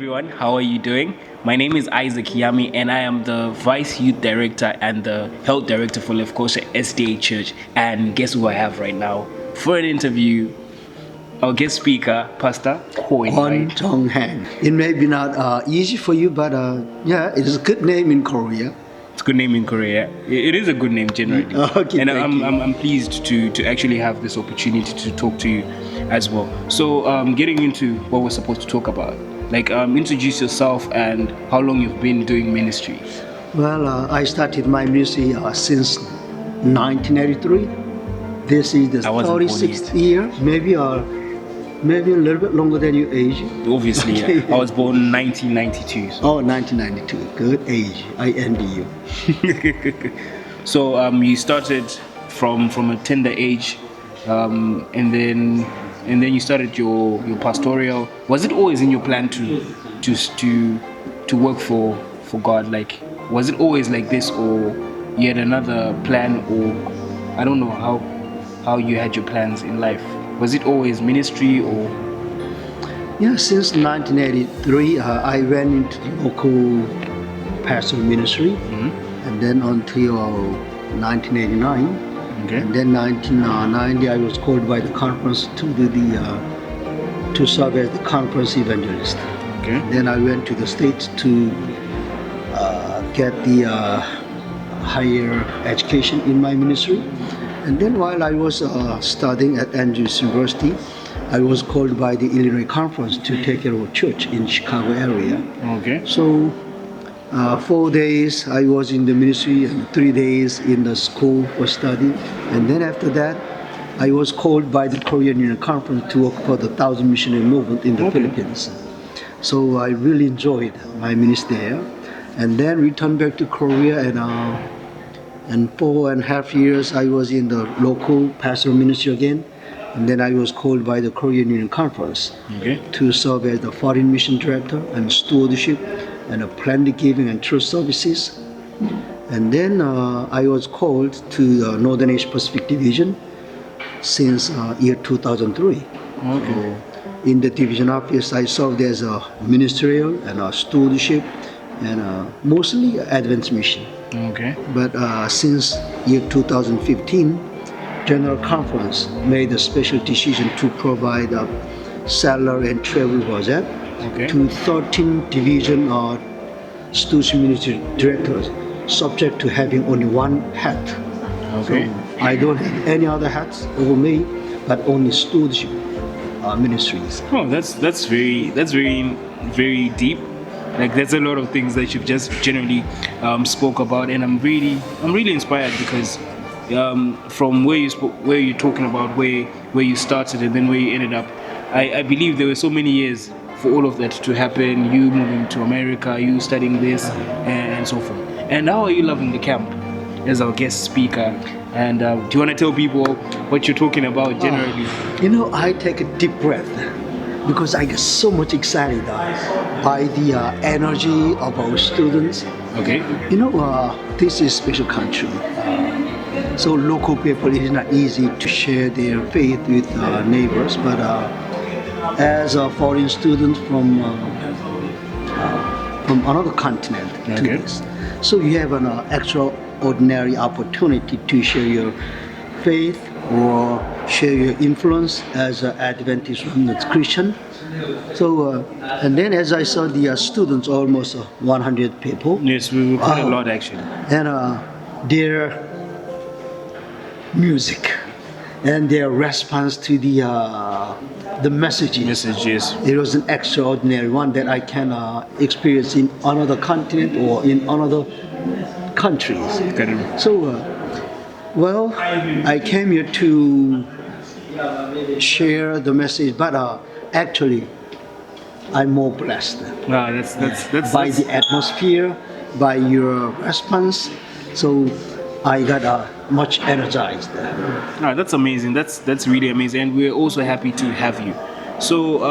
everyone. How are you doing? My name is Isaac Yami, and I am the Vice Youth Director and the Health Director for Lefkosha SDA Church. And guess who I have right now for an interview? Our guest speaker, Pastor Kwong. Johng Haeng. It may be not easy for you, but yeah, it is a good name in Korea. It's a good name in Korea. It is a good name generally. Okay, and thank you. I'm pleased to actually have this opportunity to talk to you as well. So getting into what we're supposed to talk about, introduce yourself and how long you've been doing ministry. Well, I started my ministry since 1983. This is the 36th year, maybe a little bit longer than your age. Obviously, Okay. I was born in 1992. So. Oh, 1992. Good age. I envy you. So you started from a tender age, and then you started your pastoral. Was it always in your plan to work for God? Like, was it always like this, or you had another plan, or I don't know how you had your plans in life? Was it always ministry, or? Yeah, since 1983, I went into the local pastoral ministry, and then until 1989. Okay. And then 1990, I was called by the conference to do to serve as the conference evangelist. Okay. Then I went to the States to get the higher education in my ministry. And then while I was studying at Andrews University, I was called by the Illinois Conference to take care of a church in Chicago area. Okay. So 4 days I was in the ministry and 3 days in the school for study. And then after that, I was called by the Korean Union Conference to work for the Thousand Missionary Movement in the Philippines. So I really enjoyed my ministry there. And then returned back to Korea, and 4.5 years I was in the local pastoral ministry again. And then I was called by the Korean Union Conference to serve as the foreign mission director and stewardship and a planned giving and church services. And then I was called to the Northern Asia Pacific Division since year 2003. Okay. In the division office, I served as a ministerial and a stewardship and mostly advanced mission. Okay. But since year 2015, General Conference made a special decision to provide a salary and travel budget to 13 division stewardship ministry directors, subject to having only one hat. Okay. So I don't have any other hats over me, but only stewardship ministries. Oh, that's very deep. Like, there's a lot of things that you've just generally spoke about, and I'm really inspired because from where you're talking about where you started and then where you ended up, I believe there were so many years for all of that to happen. You moving to America, you studying this, and so forth. And how are you loving the camp as our guest speaker? And do you want to tell people what you're talking about generally? I take a deep breath because I get so much excited by the energy of our students. Okay. This is a special country. So local people, it is not easy to share their faith with neighbors, but as a foreign student from another continent to this, so you have an extraordinary opportunity to share your faith or share your influence as an Adventist Christian. So, and then as I saw the students, almost 100 people. Yes, we were quite a lot actually. And their music and their response to the messages. It was an extraordinary one that I can experience in another continent or in another countries. So, well, I came here to share the message, but actually, I'm more blessed. Wow, that's by the atmosphere, by your response. So I got much energized. That's amazing. That's really amazing, and we're also happy to have you. So,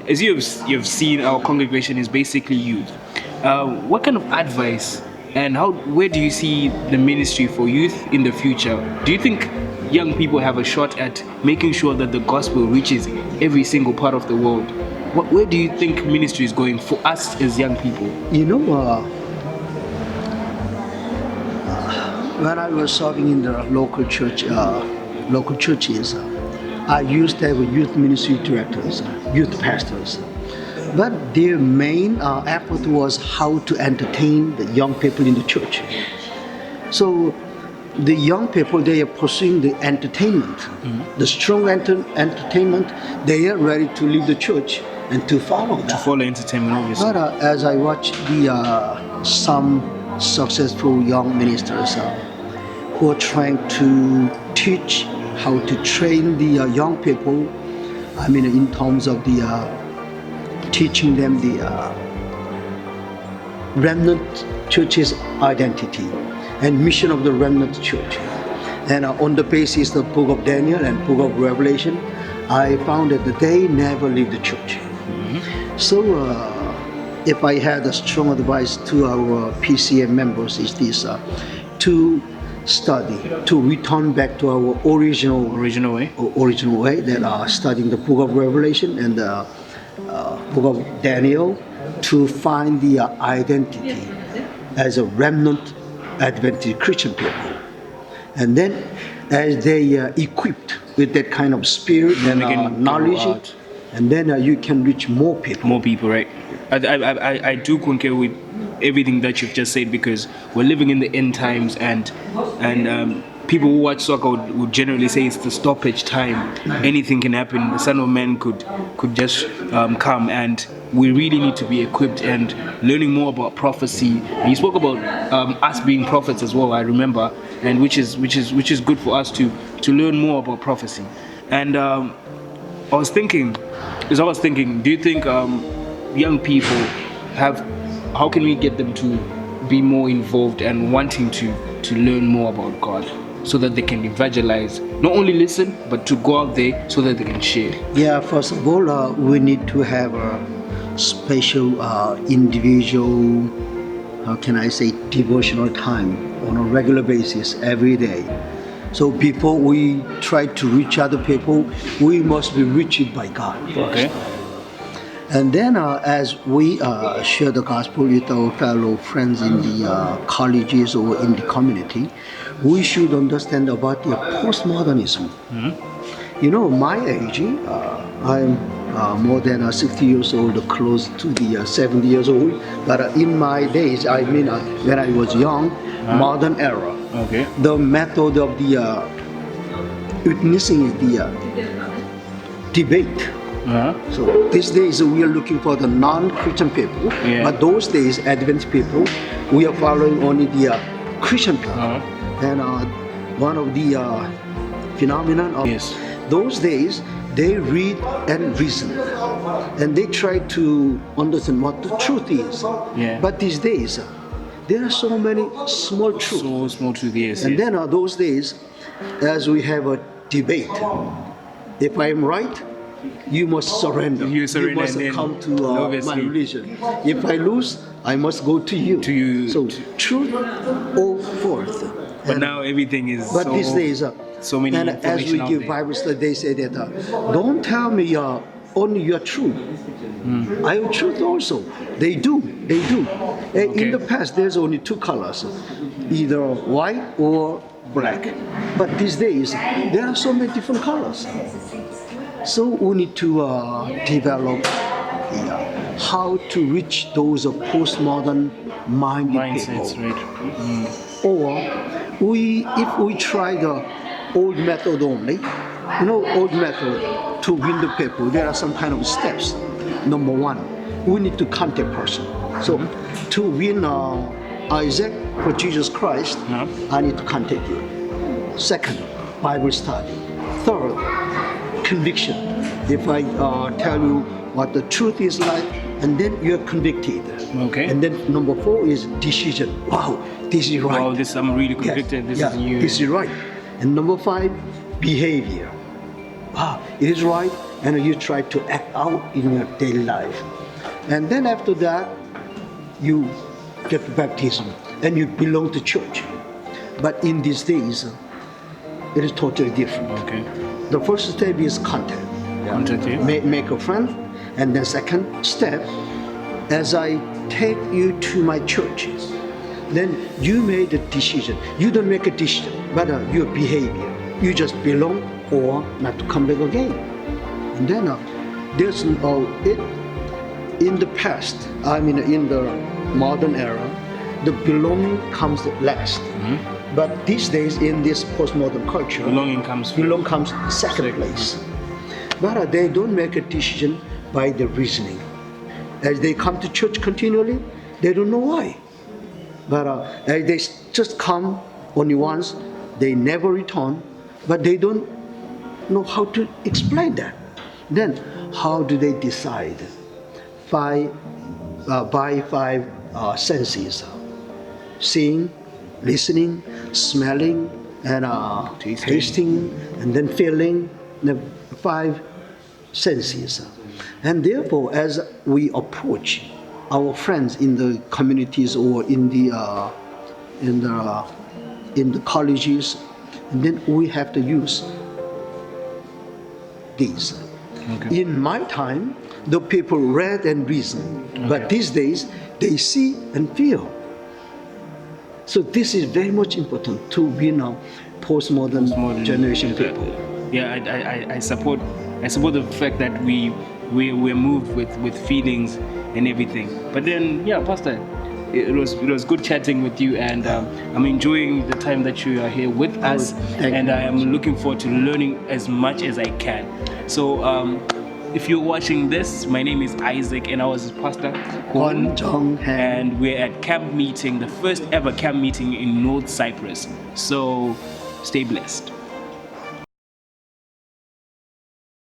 as you've seen, our congregation is basically youth. What kind of advice and where do you see the ministry for youth in the future? Do you think young people have a shot at making sure that the gospel reaches every single part of the world? where do you think ministry is going for us as young people? You know, when I was serving in the local churches, I used to have youth ministry directors, youth pastors. But their main effort was how to entertain the young people in the church. So the young people, they are pursuing the entertainment, the strong entertainment. They are ready to leave the church and to follow that. To follow entertainment, obviously. But as I watch some successful young ministers who are trying to teach how to train the young people, I mean, in terms of the teaching them the remnant church's identity and mission of the remnant church. And on the basis of the book of Daniel and book of Revelation, I found that they never leave the church. So if I had a strong advice to our PCM members is this, to study, to return back to our original way that are studying the book of Revelation and the book of Daniel, to find the identity as a remnant Adventist Christian people. And then as they equipped with that kind of spirit and knowledge, and then you can reach more people. More people, right? I do concur with everything that you've just said, because we're living in the end times, and people who watch soccer would generally say it's the stoppage time. Anything can happen. The Son of Man could just come, and we really need to be equipped and learning more about prophecy. And you spoke about us being prophets as well, I remember, and which is good for us to learn more about prophecy. And I was thinking, do you think young people how can we get them to be more involved and wanting to learn more about God, so that they can evangelize, not only listen, but to go out there so that they can share? Yeah, first of all, we need to have a special individual, how can I say, devotional time on a regular basis every day. So before we try to reach other people, we must be reached by God first. Okay. And then as we share the gospel with our fellow friends in the colleges or in the community, we should understand about the postmodernism. You know, my age, I'm more than 60 years old, close to the 70 years old. But in my days, I mean, when I was young, modern era, the method of the witnessing is the debate. So these days we are looking for the non-Christian people, but those days Adventist people, we are following only the Christian people. And one of the phenomenon of those days, they read and reason, and they try to understand what the truth is. But these days, there are so many small truths. So small truth, yes. And then those days, as we have a debate, if I am right, you must surrender. You must come to my religion. If I lose, I must go to you. So truth or forth. But now everything is. But these days, so many. And as we give Bible study, they say that don't tell me only your truth. I have truth also. They do. In the past, there's only two colors, either white or black. But these days, there are so many different colors. So we need to develop how to reach those postmodern minded people. Or if we try the old method only, old method to win the people, there are some kind of steps. Number one, we need to contact person. So to win Isaac for Jesus Christ, I need to contact you. Second, Bible study. Third, conviction. If I tell you what the truth is like, and then you're convicted. And then number four is decision. Wow, this is right. Wow, I'm really convicted. This is new. This is right. And number five, behavior. Wow, it is right, and you try to act out in your daily life. And then after that, you get baptism, and you belong to church. But in these days, it is totally different. The first step is contact. Make a friend, And the second step, as I take you to my churches, then you made a decision. You don't make a decision, but your behavior. You just belong or not to come back again. And then there's in the past, I mean in the modern era, the belonging comes last. But these days in this postmodern culture, Belonging comes second place. But they don't make a decision by the reasoning. As they come to church continually, they don't know why. But they just come only once, they never return, but they don't know how to explain that. Then how do they decide? By five senses: seeing, listening, smelling, and tasting, and then feeling. The 5 senses. And therefore, as we approach our friends in the communities or in the colleges, and then we have to use these. Okay. In my time, the people read and reason, but these days they see and feel. So this is very much important to be now postmodern generation people. Yeah, I support the fact that we're moved with feelings and everything. But then, yeah, Pastor, it was good chatting with you, and I'm enjoying the time that you are here with us, and I am looking forward to learning as much as I can. So if you're watching this, my name is Isaac, and I was Pastor Kwong, Johng, and we're at camp meeting, the first ever camp meeting in North Cyprus. So stay blessed.